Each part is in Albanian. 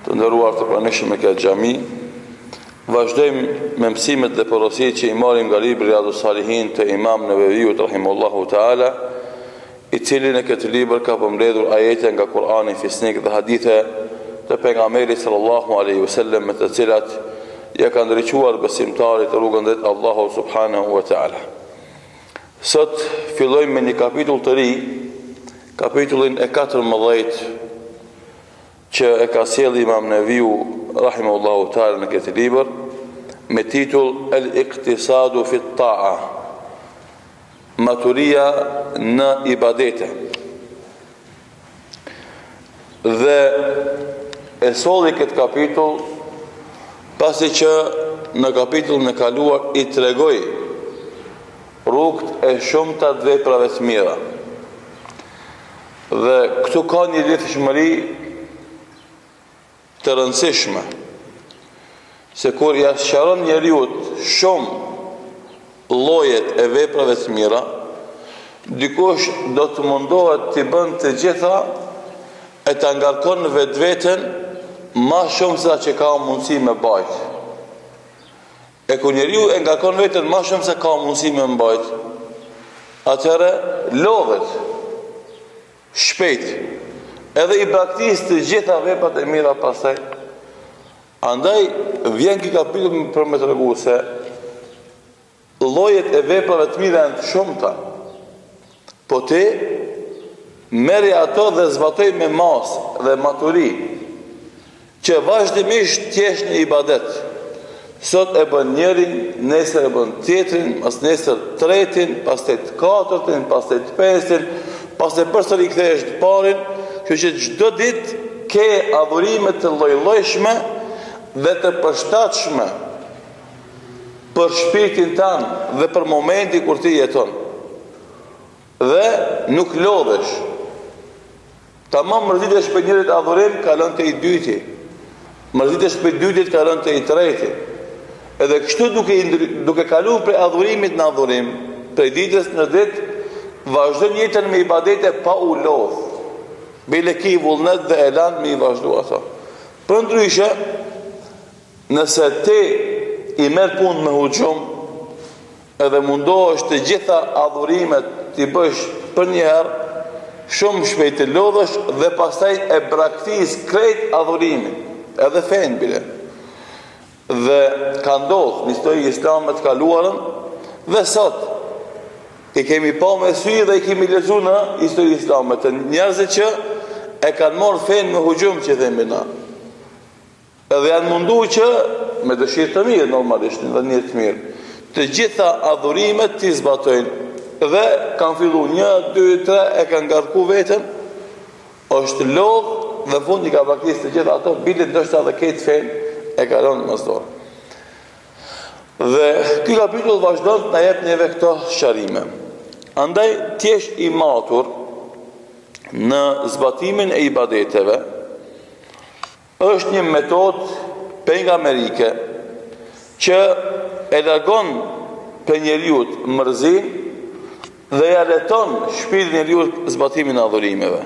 Të nderuar të pranishëm me këtë xhami, vazhdojmë me mësimet dhe porositë që i marrim nga libri Riyadhus Salihin të Imam Neveviut rahimahullahu taala, i cili në këtë libër ka përmbledhur ajete nga Kur'ani fisnik dhe hadithe të pejgamberit sallallahu alaihi wasallam me të cilat ja kanë ndriçuar besimtarit rrugën drejt Allahu subhanahu wa taala. Sot fillojmë me një kapitull të ri, kapitullin e 14 që e ka sjellë Imam Neviu rahimahullahu taala në këtë libër me titull El-Iqtisadu fi t-Ta'a, maturia në ibadete. Dhe e solli këtë kapitull pasi që në kapitullin e kaluar i tregoi rrugët e shumta të veprave të mira. Dhe këtu ka një lidhshmëri të rëndësishme, se kur ja sqaron njeriu shumë llojet e veprave të mira, dikush do të mundohet të bën të gjitha e të ngarkon vetveten ma shumë se sa që ka mundësi me bajt. E kur njeriu e ngarkon veten ma shumë se ka mundësi me mbajt, atëherë lodhet shpejt, edhe i praktis të gjitha veprat e mira pastaj. Andaj vjen ky kapitull për me tregu se llojet e veprave të mira janë të shumta, po ti merri ato dhe zbatoj me masë dhe maturi, që vazhdimisht t'jesh në ibadet. Sot e bën njërin, nesër e bën tjetrin, pas nesër tretin, pastaj të katërtin, pastaj të pestin, pastaj përsëri kthehesh të parin, kështu që çdo ditë ke adhurime të lloj-llojshme dhe të përshtatshme për shpirtin tanë dhe për momentin kur ti jeton. Dhe nuk lodhesh. Tamam mërzitesh për njërit adhurim, kalon te i dyti. Mërzitesh për dytit, kalon te i treti. Edhe kështu duke kaluar prej adhurimit në adhurim, prej ditës në ditë, vazhdon jetën me ibadete pa u lodh. Bile ki vullnet dhe elan me i vazhdu ato. Për ndryshe, nëse ti i merr punë me hujum, edhe mundohesh të gjitha adhurimet t'i bësh për një herë, shumë shpejt të lodhesh dhe pastaj e braktis krejt adhurimin, edhe fen bile. Dhe ka ndodhur në historinë islame të kaluarën dhe sot i kemi pa me sy dhe i kemi lexuar në historinë islame të njerëzve që e kanë marrë fen me hujum, që themi na. Edhe janë munduar që me dëshirë të mirë, normalisht në një të mirë, të gjitha adhurimet t'i zbatojnë dhe kanë filluar 1, 2, 3 e kanë ngarku veten, është lodh dhe fundi ka praktikisht të gjitha ato, bile ndoshta edhe këtë fen e kalon mos dorë. Dhe ky kapitull vazhdon të na jep neve këto sqarime. Andaj t'jesh i matur në zbatimin e ibadeteve është një metodë pejgamberike që e largon për njeriu mërzin dhe ja leton shpirtin e njeriu zbatimin e adhurimeve.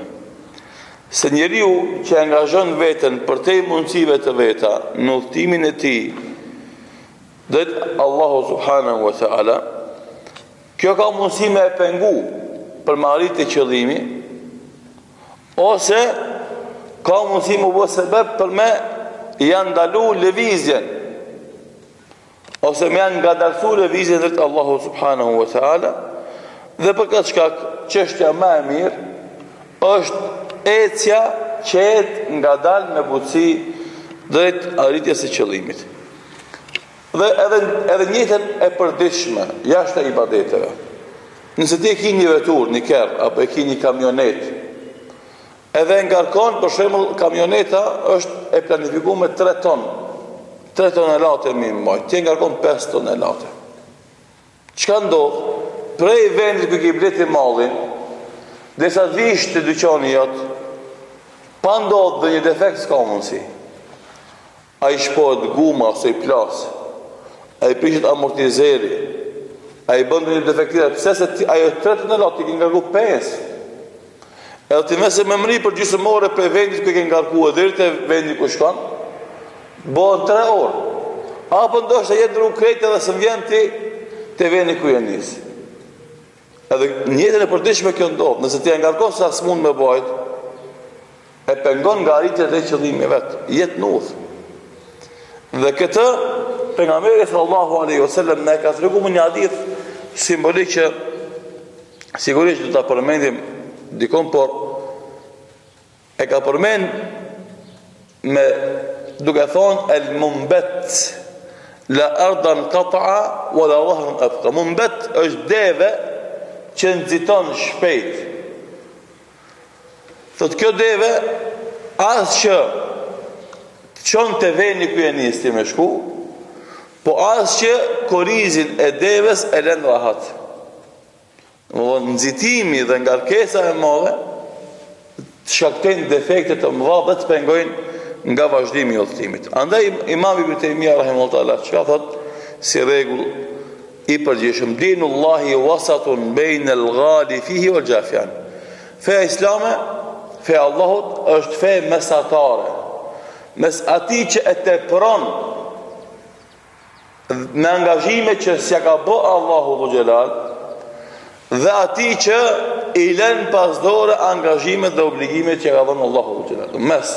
Se njeriu që angazhon veten për te mundësive të veta në udhtimin e tij drejt Allahu subhanahu wa taala, kjo ka mundësi me e pengu për me arritë qëllimi, ose ka mundësi me bë sebeb për me janë ndalu lëvizjen, ose me janë ngadalsu lëvizjen drejt Allahu subhanahu wa taala. Dhe për këtë shkak, çështja më e mirë është ecja qetë nga dalë me butësi drejt arritjes së qëllimit. Dhe edhe njëtën e përditshme jashtë e ibadeteve. Nëse ti e ki një vetur, një kerr, apo e ki një kamionet, edhe ngarkon, për shembull, kamioneta është e planifikuar me 3 ton. 3 tonelate minimum, ti e ngarkon 5 tonelate. Çka ndodh? Prej vendit ku ke bleti mallin, derisa vish të dyqani jot, pa ndodhur dhe një defekt s'ka mundësi. Ai shpohet guma ose i plas, ai prishet amortizeri, ai bën një defekt, pse se ajo 3 tonelate ti ngarku 5. edhe ti mëse me mri për gjysmore për vendit ku ke ngarkuar deri te vendi ku shkon, bëhen 3 orë. Apo ndoshta jetë rrugë krejt edhe së vjen ti te vendi ku je nis. Edhe në jetën e përditshme kjo ndodh, nëse ti e ngarkon sa s'mund me bëjt, e pengon nga arritjet e qëllimi vet, jetë në udhë. Dhe këtë pejgamberi sallallahu alaihi wasallam na ka treguar një hadith simbolik që sigurisht do ta përmendim dikon, por e ka përmend me duke thonë el mumbet la ardan qata'a wala dhahran abqa. Mumbet është deve që nxiton shpejt. Thot kjo deve as që çon te vendi ku je nis ti me shku, po as që korizin e deves e lën rahat. Nxitimi dhe ngarkesa e madhe shkaktojnë defekte të mëdha dhe të pengojnë nga vazhdimi i udhëtimit. Andaj Imam Ibn Taymija rahimahullahu taala çka thot si rregull i përgjithshëm, dinullahi wasatun bayna al-ghali fihi wal jafian. Feja islame, feja Allahut është fe mesatare mes atij që e tepron me angazhime që s'ja ka bë Allahu dhu xhelal dhe atij që i lën pas dore angazhimet dhe obligimet që ka dhënë Allahu dhu xhelal. Mes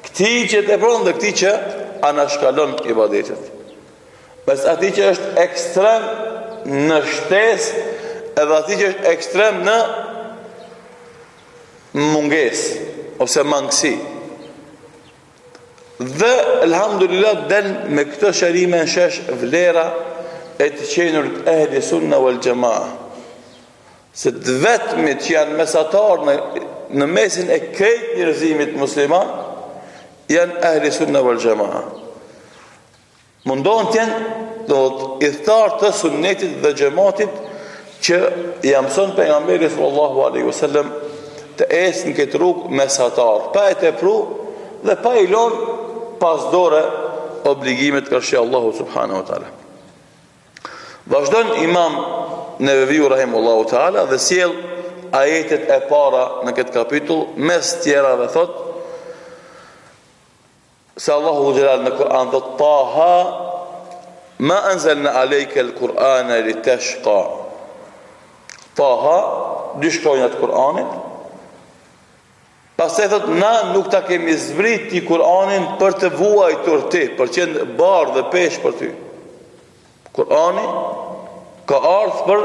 këtij që tepron dhe këtij që anashkalon ibadetet. Mes atij që është ekstrem në shtesë edhe atij që është ekstrem në mungesë ose mangësi. Dhe elhamdulillah del me këtë shërime në shesh vlera e të qenurit ehli sunna wal jamaa. Se të vetmit që janë mesatar në mesin e krejt njerëzimit musliman janë ehli sunna wal jamaa. Mundon të jenë idhtar të sunnetit dhe xhamatit që ja mëson pejgamberi sallallahu alaihi wasallam të ecë në këtë rrugë mesatar, pa e tepru dhe pa i lënë pas dore obligimet kërshi Allahu subhanahu wa taala. Vazhdon Imam Neveviu rahimahullahu taala dhe sjell ajetet e para në këtë kapitull, mes tjerave thot se Allahu xhelal në Kur'an thot Taha ma anzalna alayka al-Qur'ana litashqa. Taha dy shkronjat Kur'anit. Pastaj thot na nuk ta kemi zbrit ti Kur'anin për të vuajtur ti, për të qenë bardh dhe pesh për ty. Kur'ani ka ardhur për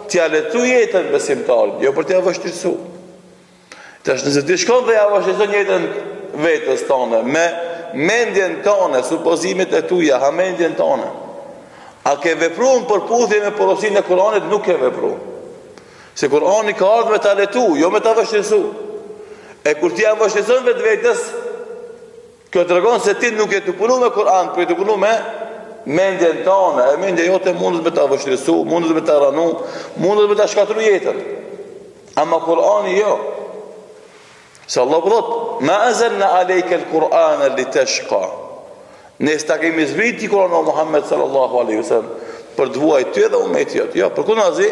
t'ia letu jetën besimtarit, jo për t'ia vështirësuar. Tash nëse ti shkon dhe ja vështirëson jetën vetes tonë me mendjen tonë, supozimet e tuaja, hamendjen tonë. A ke vepruar në përputhje me porosinë e Kur'anit? Nuk ke vepruar. Se Kur'ani ka ardhur me ta letu, jo me ta vështirësuar. E kur ti ja vështirëson vetvetes, kjo tregon se ti nuk je të punu me Kur'an, por je të punu me mendjen tonë. E mendja jote mundet me ta vështirësuar, mundet me ta ranu, mundet me ta shkatërru jetën. Ama Kur'ani jo. Se Allah thot, ma anzalna alayka al-Qur'ana litashqa. Ne sta kemi zbriti Kur'anin o Muhammed sallallahu alaihi wasallam për të vuajtur ty dhe umetin jot. Jo, për kunazi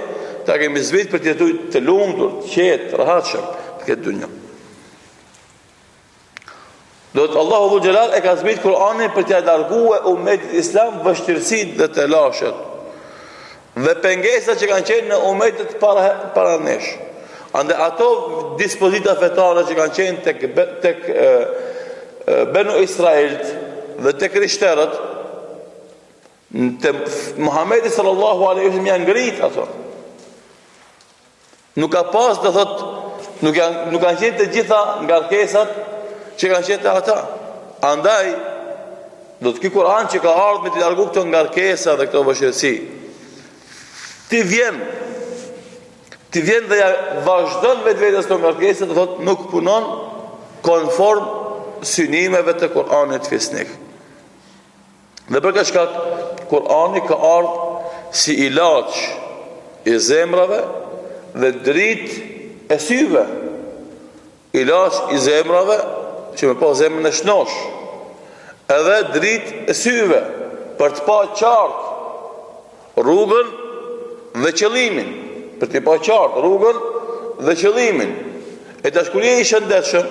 ta kemi zbrit për të jetuar të lumtur, të qetë, rahatshëm në këtë dunjë. Do të Allahu dhu xhelal e ka zbrit Kur'anin për t'ia larguar umetit islam vështirësitë dhe të lashet dhe pengesat që kanë qenë në umetet para nesh. Ande ato dispozita fetare që kanë qenë tek Benu Israilt dhe tek krishterët, te Muhamedi sallallahu alaihi wasallam janë ngrit ato. Nuk ka pas, do thot, nuk kanë qenë të gjitha ngarkesat që kanë qenë te ata. Andaj do të ky Kur'an që ka ardhur me të largu këto ngarkesa dhe këto vështirësi. Ti vjen dhe ja vazhdon vetvetes këto ngarkesa, do thot nuk punon konform synimeve të Kur'anit fisnik. Dhe për këtë shkak Kur'ani ka ardhur si ilaç i zemrave dhe dritë e syve. Ilaç i zemrave që me pa zemrën e shnosh, edhe dritë e syve për të pa qartë rrugën dhe qëllimin, për të pa qartë rrugën dhe qëllimin. E dashuria i shëndetshëm,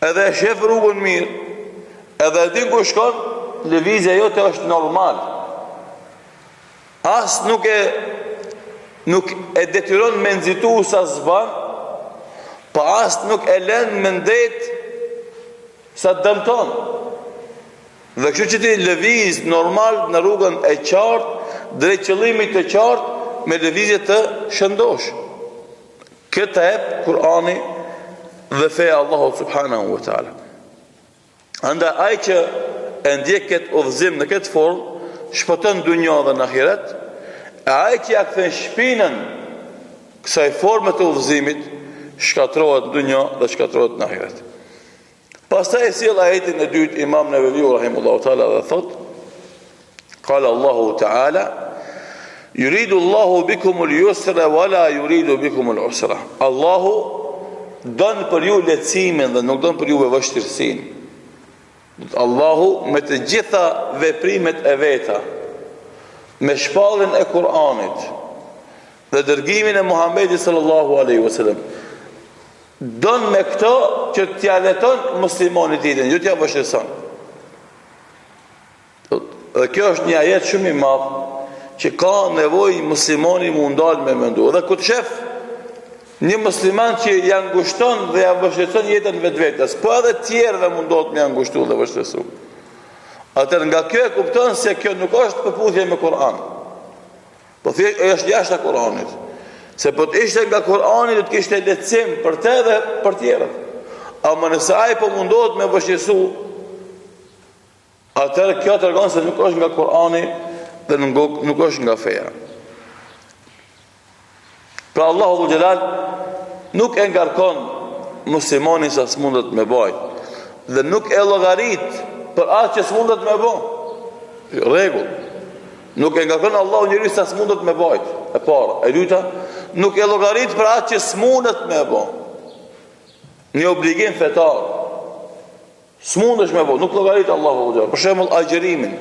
edhe e shef rrugën mirë, edhe din ku shkon, lëvizja jote është normal. As nuk e detyron me nxitu sa zban, pa as nuk e lën me ndet sa dëmton. Dhe kështu që ti lëviz normal në rrugën e qartë, drejt qëllimit të qartë, me lëvizje të shëndosh. Këtë ep Kurani dhe feja Allahu subhanahu wa ta'ala. Andaj ai që e ndjek këtë udhëzim në këtë formë, shpëton dunjë dhe në ahiret, e ai që ja kthen shpinën kësaj forme të udhëzimit, shkatrohet në dunjë dhe shkatrohet në ahiret. Pastaj e sjell ajetin e dytë Imam Neveviu rahimahullahu ta'ala dhe thot: Qala Allahu ta'ala Yuridu Allahu bikumul yusra wala yuridu bikumul usra. Allahu don për ju lehtësimin dhe nuk don për ju vështirësinë. Allahu me të gjitha veprimet e veta, me shpalljen e Kur'anit dhe dërgimin e Muhamedit sallallahu alaihi wasallam, don me këto që t'ja leton muslimanit ditën, jo t'ja vështirëson. Dhe kjo është një ajet shumë i madh që ka nevojë muslimani mu ndal me mendu. Dhe kur të shef një musliman që ja ngushton dhe ja vështirëson jetën vetvetes, po edhe tjerëve mundohet me ja ngushtu dhe vështirësu, atëherë nga kjo e kupton se kjo nuk është përputhje me Kur'an, po thjesht është jashtë Kur'anit. Se po të ishte nga Kur'ani do të kishte lehtësim për te dhe për tjerët. Ama nëse ai po mundohet me vështirësu, atëherë kjo tregon se nuk është nga Kur'ani dhe nuk është nga feja. Pra Allahu dhul Jalal nuk e ngarkon muslimanin sa s'mundet me bajt, dhe nuk e llogarit për atë që s'mundet me bë. Rregull. Nuk e ngarkon Allahu njeriu sa s'mundet me bajt. E para, e dyta, nuk e llogarit për atë që s'mundet me bë. Një obligim fetar. S'mundesh me bë, nuk llogarit Allahu dhul Jalal. Për shembull agjerimin.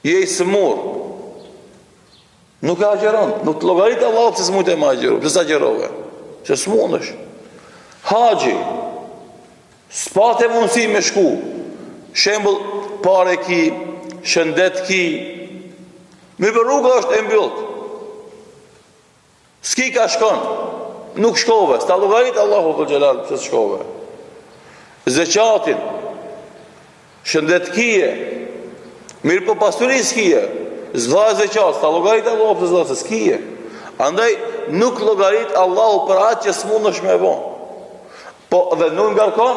Je i smur, nuk e agjeron, nuk të llogarit Allahu pse s'mund të më agjeru, pse s'agjerove, se s'mundesh. Haxhi, s'pate mundësi me shku, shembull pare ki, shëndet ki, me për rruga është e mbyllt, s'ki ka shkon, nuk shkove, s'ta llogarit Allahu dhul Jalal pse s'shkove. Zeqatin, shëndet kije, mirë po pasuri s'kije, zva zeqat, s'ta llogarit Allahu pse zva s'kije. Andaj nuk llogarit Allahu për atë që s'mundesh me bë. Po dhe nuk ngarkon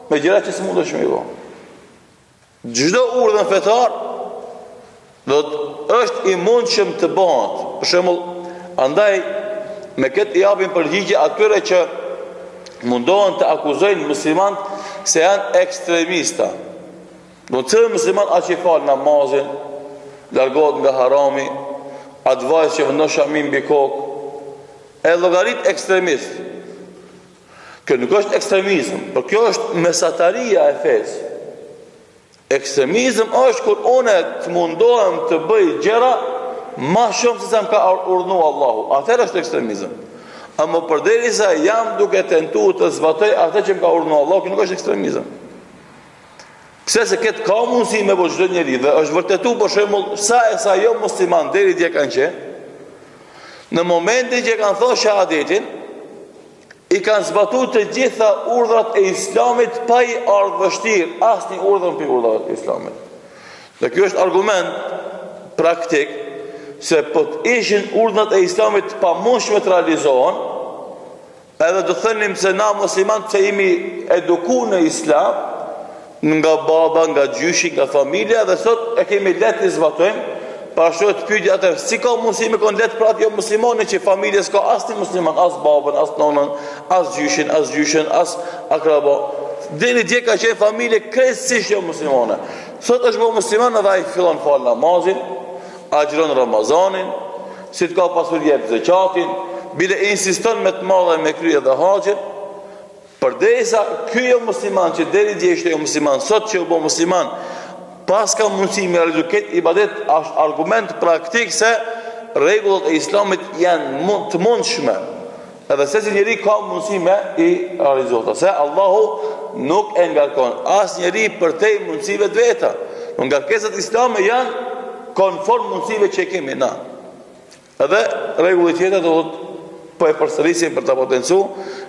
me gjëra që s'mundesh me bë. Çdo urdhën fetar është i mundshëm të bëhet. Për shembull, andaj me këtë i japin përgjigje atyre që mundohen të akuzojnë muslimanët se janë ekstremista. Do të cilë musliman atë që falë namazin, largohet nga harami, atë vajzë që vendon shamin mbi kokë, e llogarit ekstremist. Kjo nuk është ekstremizëm, por kjo është mesataria e fesë. Ekstremizëm është kur unë të mundohem të bëj gjëra ma shumë se sa më ka urdhënu Allahu. Atëherë është ekstremizëm. Ama përderisa jam duke tentuar të zbatoj atë që më ka urdhënu Allahu, kjo nuk është ekstremizëm. Pse se këtë ka mundësi me bo çdo njeri dhe është vërtetu për shembull sa e sa jo musliman deri dje kanë qenë, në momentin që kanë thënë shahadetin, i kanë zbatuar të gjitha urdhrat e Islamit pa i ardhur vështirë asnjë urdhër për urdhrat e Islamit. Dhe ky është argument praktik se po të ishin urdhrat e Islamit të pamundshme të realizohen, edhe do thënim se na muslimanët që jemi edukuar në Islam, nga baba, nga gjyshi, nga familja, dhe sot e kemi letë të zbatojmë, pashtu e të pyetja atë, si ka mundësi me kon letë për atë jo muslimane që familje s'ka asnjë musliman, as babën, as nonën, as gjyshin, as akraba. Deri dje ka qenë familje krejtësisht jo muslimane. Sot është bërë musliman edhe ai fillon fal namazin, agjiron Ramazanin, si të ka pasur jep zeqatin, bile insiston me të madhe me krye dhe haxhin. Përderisa ky jo musliman që deri dje ishte jo musliman, sot që u bë musliman, pas ka mundësi me realizu këtë ibadet, është argument praktik se rregullat e Islamit janë të mundshme Edhe se si njeri ka mundësi me i realizota. Se Allahu nuk e ngarkon as njeri për te mundësive të veta. Ngarkesat islame janë konform mundësive që kemi na. Edhe rregulli tjetër do të po e përsërisim për ta potencu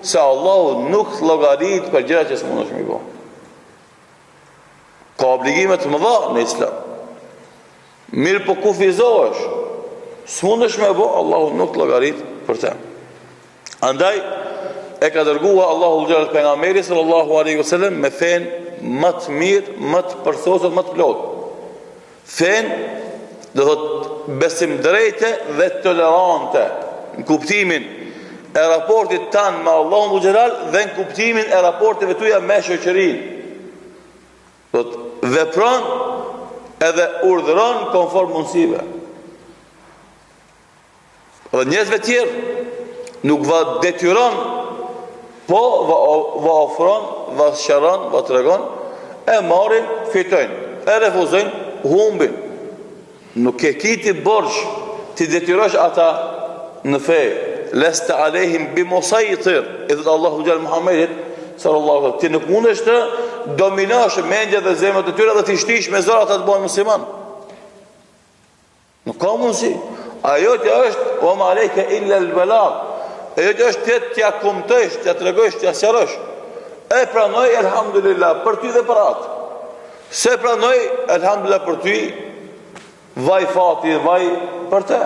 se Allahu nuk llogarit për gjëra që s'mundesh me bë. Ka obligime të mëdha në Islam. Mirë po kufizohesh, s'mundesh me bë, Allahu nuk llogarit për të. Andaj e ka dërguar Allahu xhallahu pejgamberi sallallahu alaihi wasallam me fen më të mirë, më të përsosur, më të plot. Fen do thotë besim drejtë dhe tolerante në kuptimin e raportit tanë me Allahun xhalal dhe në kuptimin e raporteve tuaja me shoqërinë. Do të vepron edhe urdhëron konform mundësive. Dhe njerëzve tjerë nuk va detyron, po va ofron, va sqaron, va tregon, e marrin, fitojnë, e refuzojnë, humbin. Nuk e kiti borx ti detyrosh ata në fe. Lesta alehim bimosajtir, i dhëtë Allahu gjallë Muhammedit sallallahu alaihi wasallam, ti nuk mundesh të dominash mendje dhe zemrat e tyre dhe të shtish me zor ata të bëhen musliman. Nuk ka mundësi. Ajo që është o ma alejke illa al-balagh. Ajo që është t'ja kumtosh, t'ja tregosh, t'ja sqarosh. E pranoj elhamdulillah për ty dhe për atë. Se pranoj elhamdulillah për ty, vaj fati, vaj për te.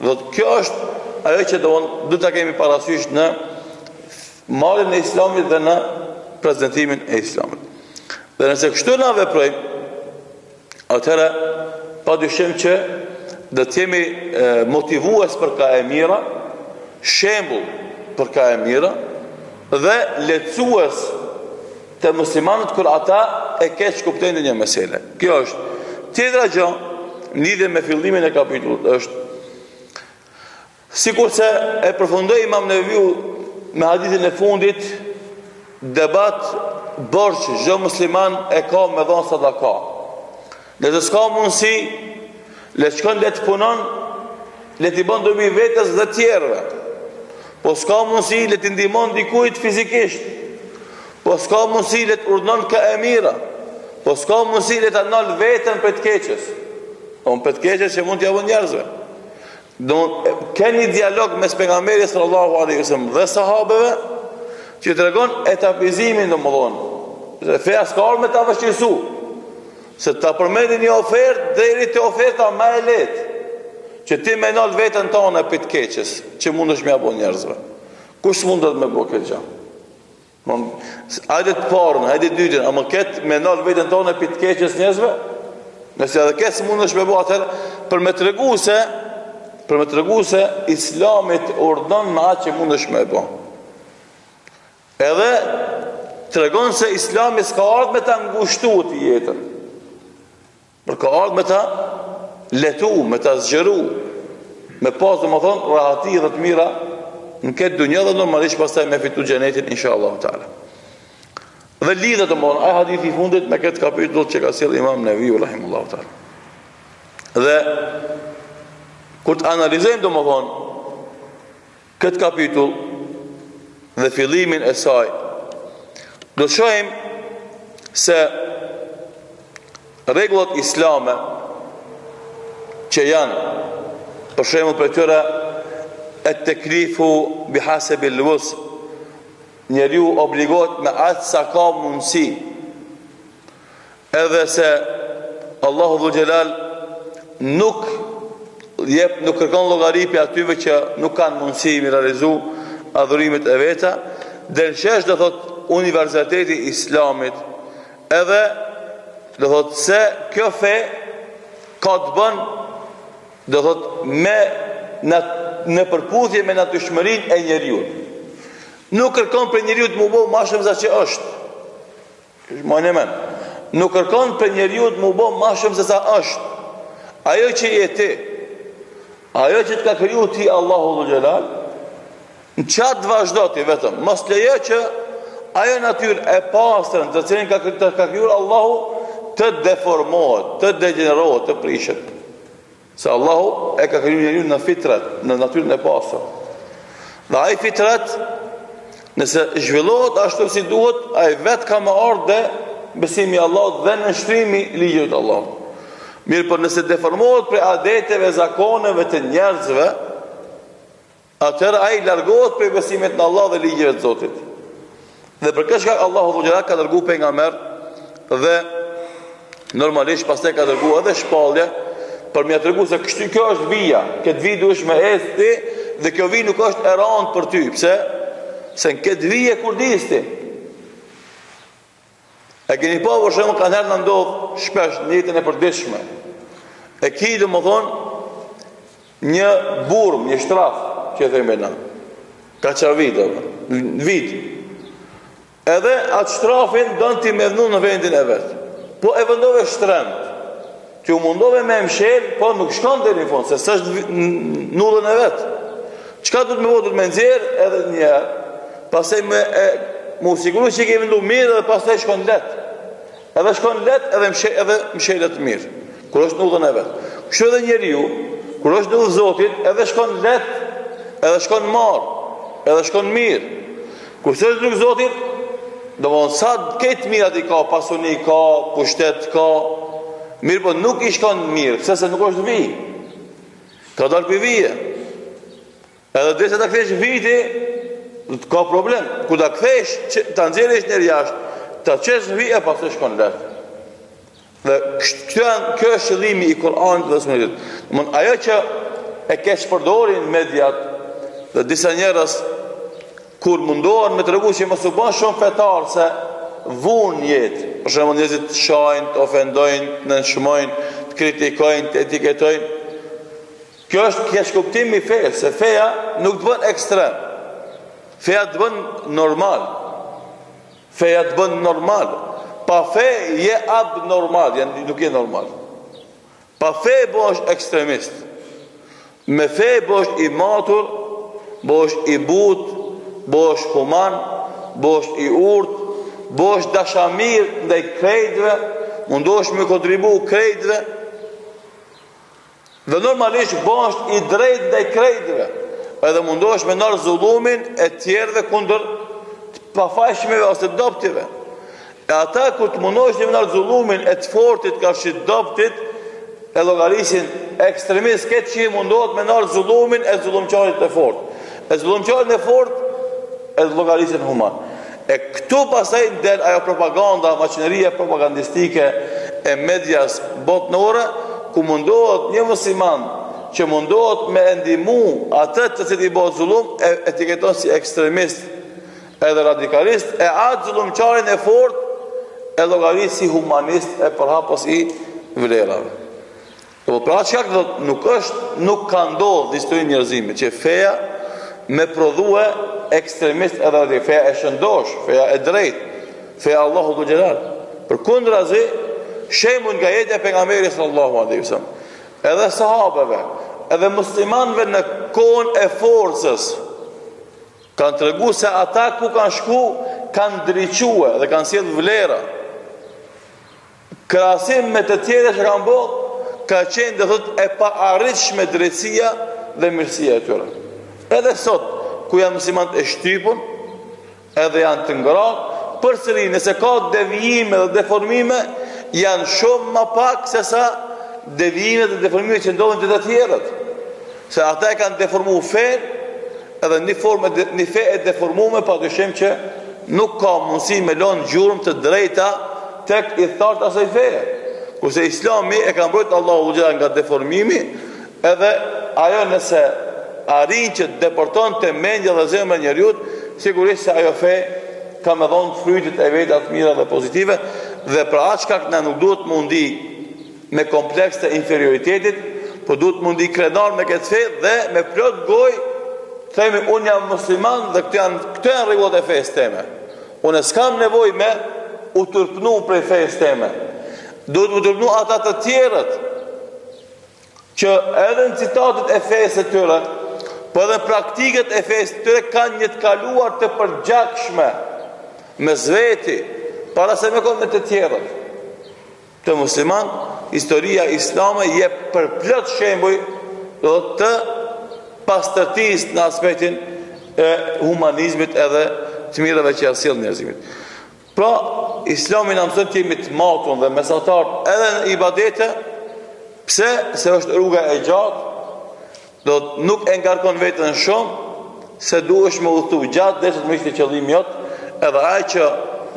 Dhe kjo është ajo që do ta kemi parasysh në marrjen e Islamit dhe në prezantimin e Islamit. Dhe nëse kështu na veprojmë, atëherë padyshim që do të jemi motivues për ka e mira, shembull për ka e mira dhe lehtësues të muslimanët kur ata e keq kuptojnë një mesele. Kjo është. Tjetra gjë në lidhje me fillimin e kapitullit është sikur se e përfundoi Imam Neveviu me hadithin e fundit, debat borç çdo musliman e ka me dhon sadaka. Nëse s'ka mundësi, le të shkon le të punon, le të bën dobi vetes dhe tjerëve. Po s'ka mundësi, le të ndihmon dikujt fizikisht. Po s'ka mundësi, le të urdhon ka e mira. Po s'ka mundësi, le të ndal veten për të keqës. On për të keqës që mund t'ia vën njerëzve. Keni dialog mes pejgamberit sallallahu alaihi wasallam dhe sahabeve që tregon etapizimin domthonë. Feja s'ka ardhur me ta vështirësu. Se ta përmendin një ofertë deri te oferta më e lehtë. Që ti më nal veten tonë për të keqës, që mundesh me apo njerëzve. Kush mundet me bëu këtë gjë? Hajde të parën, hajde të dytën, ama këtë me nal veten tonë për të keqës njerëzve? Nëse edhe këtë mundesh me bëu atëherë për me tregu se Islamit urdhon me atë që mundesh me bë. Edhe tregon se Islami s'ka ardhur me ta ngushtuar të jetën. Por ka ardhur me ta letu, me ta zgjeru, me pas domethënë rahati dhe të mira në këtë dunjë dhe normalisht pastaj me fitu xhenetin inshallah taala. Dhe lidhet domthon ai hadithi i fundit me këtë kapitull që ka sjell Imam Neveviu rahimullahu taala. Dhe kur të analizojmë domthon këtë kapitull dhe fillimin e saj, do të shohim se rregullat islame që janë për shembull për tyre at-taklifu bihasabi al-wus, njeriu obligohet me atë sa ka mundësi, edhe se Allahu dhul xhelal nuk kërkon llogari për atyve që nuk kanë mundësi me realizu adhurimet e veta, dërshesh do thot universaliteti i Islamit, edhe do thot se kjo fe ka të bën do thot me në përputhje me natyrshmërinë e njeriu. Nuk kërkon për njeriu të më bëjë më shumë se ç'është. është. Më në nuk kërkon për njeriu të më bëjë më shumë se sa është. Ajo që je ti, ajo që të ka kriju ti Allahu dhul xhelal, në qatë vazhdo ti vetëm, mos lejo që ajo natyrë e pastër të cilën ka krijuar Allahu të deformohet, të degenerohet, të prishet. Se Allahu e ka krijuar njeriu në fitrat, në natyrën e pastër. Dhe ai fitrat, nëse zhvillohet ashtu si duhet, ai vetë ka më ardhur dhe besimi i Allahut dhe nënshtrimi i ligjit të Allahut. Mirë, por nëse deformohet për adeteve, zakoneve të njerëzve, atëherë ai largohet prej besimit në Allah dhe ligjeve të Zotit. Dhe për këtë shkak Allahu Dhul ka dërguar pejgamber dhe normalisht pastaj ka dërguar edhe shpallje për m'ia treguar se kjo është vija, këtë vijë duhesh me ecë dhe kjo vijë nuk është e rëndë për ty. Pse? Se në këtë vijë kur disti. E keni pa për shembull kanë herë na ndodh shpesh në jetën e përditshme. E ki domethënë një burr, një shtraf, që themi na. Ka çavit, në vit. Edhe atë shtrafin don ti me dhënë në vendin e vet. Po e vendove shtremt. Ti u mundove me mshel, po nuk shkon deri në fund, se s'është nullën e vet. Çka do të më votut me nxjerr edhe një herë, pastaj më sigurisht që ke vendu mirë dhe pastaj shkon lehtë. Edhe shkon lehtë edhe mshelet mirë. Kur është nullën e vet. Kështu edhe njeriu, kur është nullë Zotit, edhe shkon lehtë, edhe shkon marr, edhe shkon mirë. Kur është nullë Zotit, domthon sa këtë mirat i ka, pasuni ka, pushtet ka, mirë po nuk i shkon mirë, pse se nuk është vijë. Ka dalë për vijë. Edhe dhe se ta kthesh viti, ka problem. Ku ta kthesh, ta nxjerrësh njerë jashtë, ta qesh vijë e pastaj shkon lehtë. Dhe kjo është qëllimi i Kur'anit dhe Sunetit. Domthon ajo që e keq përdorin mediat dhe disa njerëz kur mundohen me tregu që mos u bën shumë fetar se vun jetë. Për shembull njerëzit shajnë, të ofendojnë, të nënshmojnë, të kritikojnë, të etiketojnë. Kjo është keq kuptimi i fesë, se feja nuk të bën ekstrem. Feja të bën normal. Feja të bën normal. Pa fe je abnormal, nuk je normal. Pa fe bësh ekstremist. Me fe bësh i matur, bësh i butë, bësh human, bësh i urtë, bësh dashamir ndaj krejtëve, mundosh me kontribu krejtëve, dhe normalisht bësh i drejt ndaj krejtëve, edhe mundosh me nërë zullumin e tjerëve kundër të pafajshmeve ose doptive. E ata kur të mundosh me nërë zullumin e të fortit ka shqit doptit, e llogarisin ekstremist, këtë që i mundohet me nërë zullumin e zullumqarit e fort. E zullumqarit e fort e llogarisin human. E këtu pasaj del ajo propaganda, maqineria propagandistike e medias botnore, ku mundohet një musliman që mundohet me ndihmu atë të cilit i bëhet zullum, e etiketon si ekstremist edhe radikalist, e atë zullumqarin e fort e llogarit si humanist e përhapës i vlerave. Për atë shkak nuk ka ndodhur në historinë e njerëzimit që feja me prodhue ekstremist edhe dhe feja e shëndosh, feja e drejt, feja Allahu Dhul Jalal. Përkundrazi, shembull nga jetja e pejgamberit sallallahu alaihi wasallam, edhe sahabeve, edhe muslimanëve në kohën e forcës, kanë treguar se ata ku kanë shku, kanë ndriçuar dhe kanë sjellë vlera. Krahasim me të tjerë që kanë bërë, ka qenë dhe thot e pa arritshme drejtësia dhe mirësia e tyre. Edhe sot, ku janë muslimanët e shtypun, edhe janë të ngrohtë, përsëri nëse ka devijime dhe deformime, janë shumë më pak se sa devijime dhe deformime që ndodhin te të tjerët. Se ata e kanë deformuar fen, edhe një fe e deformuar, padyshim që nuk ka mundësi me lënë gjurmë të drejta tek i thartë asaj feje. Kurse Islami e ka mbrojtur Allahu Xhelal nga deformimi, edhe ajo nëse arrin që të deporton të mendja dhe zemra e njeriu, sigurisht se ajo fe ka më dhënë frytet e veta të mira dhe pozitive, dhe për atë shkak na nuk duhet mundi me kompleks të inferioritetit, por duhet mundi krenar me këtë fe dhe me plot gojë themi unë jam musliman dhe këto janë rregullat e fesë teme. Unë s'kam nevojë me u turpnu prej fesë teme. Duhet u turpnu ata të tjerët që edhe në citatet e fesë të tyre, po edhe në praktiket e fesë të tyre kanë një të kaluar të përgjakshme me zveti, para se me konë me të tjerët. Të musliman, historia islame je për plot shembuj të pastërtisë në aspektin e humanizmit edhe të mirave që sjell njerëzimit. Pra, Islami na mëson të jemi të matun dhe mesatar edhe në ibadete. Pse? Se është rruga e gjatë, nuk e ngarkon veten shumë, se duhesh me udhëtu gjatë derisa të mështi qëllimi jot, edhe ai që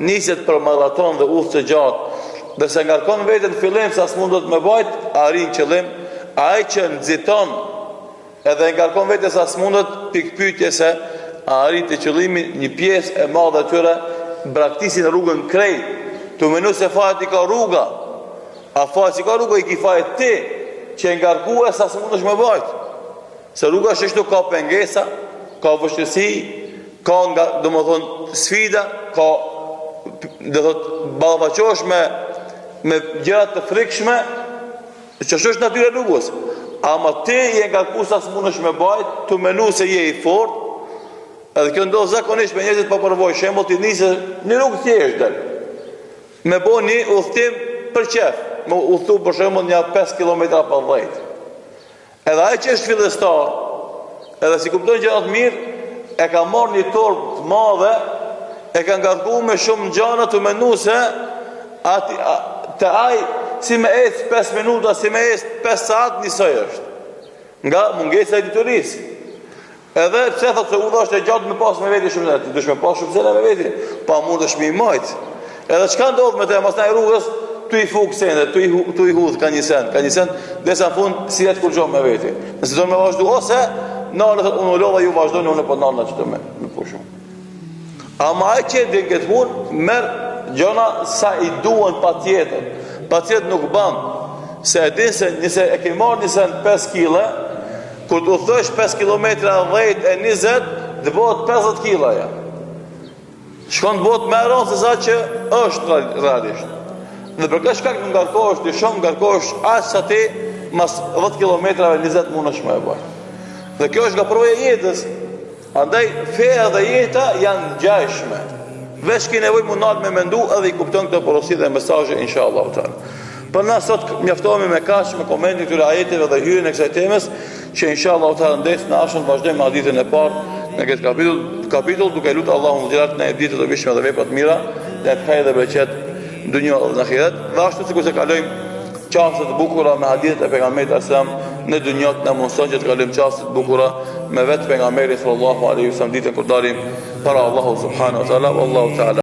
niset për maraton dhe udhëtë gjatë, dhe se ngarkon veten fillim sa s'mund do të më bajt, arrin qëllim. Ai që nxiton edhe ngarkon veten sa s'mundet pikpyetje se arrin të qëllimi, një pjesë e madhe e tyre braktisin rrugën krejt, të menu se fajt i ka rruga, a fajt i ka rruga i ki fajt ti, që e ngarkue sa s'mundesh më bajt. Se rruga shështu ka pengesa, ka vështësi, ka nga, do më thonë, sfida, ka, do thotë, ballafaqohesh me gjërat të frikshme, që është natyra e rrugës. Ama ti je ngarku sa s'mundesh më bajt, të menu se je i fort, edhe kjo ndodh zakonisht me njerëzit pa përvojë. Shembull ti nisë në rrugë thjesht dal. Me bën një udhtim për qef, me udhtu për shembull një 5 kilometra pa 10. Edhe ai që është fillestar, edhe si kupton gjëra të mirë, e ka marrë një torb të madhe, e ka ngarkuar me shumë gjëra të menu se te ai si me ecë 5 minuta, si me ecë 5 saat njësoj është. Nga mungesa e diturisë. Edhe pse thotë se udha është e gjatë me pas me veti shumë, ti dush me pas shumë zele me veti, pa mund është me i majt. Edhe çka ndodh me te, masnaj rrugës, tu i fuk sende, tu i hudh ka një send, dhe sa në fund si jetë kur gjohë me veti. Nëse do me vazhdu, ose nalë thot unë lodha ju vazhdojnë, unë po nalë që të me pushu. Ama ai që din këtë punë, merë gjona sa i duan pa tjetër nuk ban, se e din se nëse e ke marrë një send 5 kg, kur të thësh 5 km 10 e 20, dhe bëhet 50 kg ja. Shkon të bëhet me rënë se sa që është realisht. Dhe për këtë shkak ngarkohesh ti shumë, ngarkohesh aq sa ti mas 10 km 20 mundesh më e bëj. Dhe kjo është nga proja e jetës. Andaj feja dhe jeta janë ngjashme. Veç ki nevojë mundal me mendu edhe i kupton këtë porosi dhe mesazhe inshallah taala. Për na sot mjaftohemi me kaq me komentin këtyre ajeteve dhe hyrjen e kësaj temës, që inshallah taala ndes në ashën vazhdojmë me hadithin e parë në këtë kapitull duke lutur Allahun xhelal në ditë të bishme dhe vepra të mira, dhe të hajë dhe beqet në dunjë dhe në ahiret. Dhe ashtu sikur se kalojmë çaste të bukura me hadithet e pejgamberit sallallahu në dunjë, na mundson që të kalojmë çaste të bukura me vetë pejgamberin sallallahu alaihi wasallam ditën kur dalim para Allahu subhanahu wa taala, wallahu taala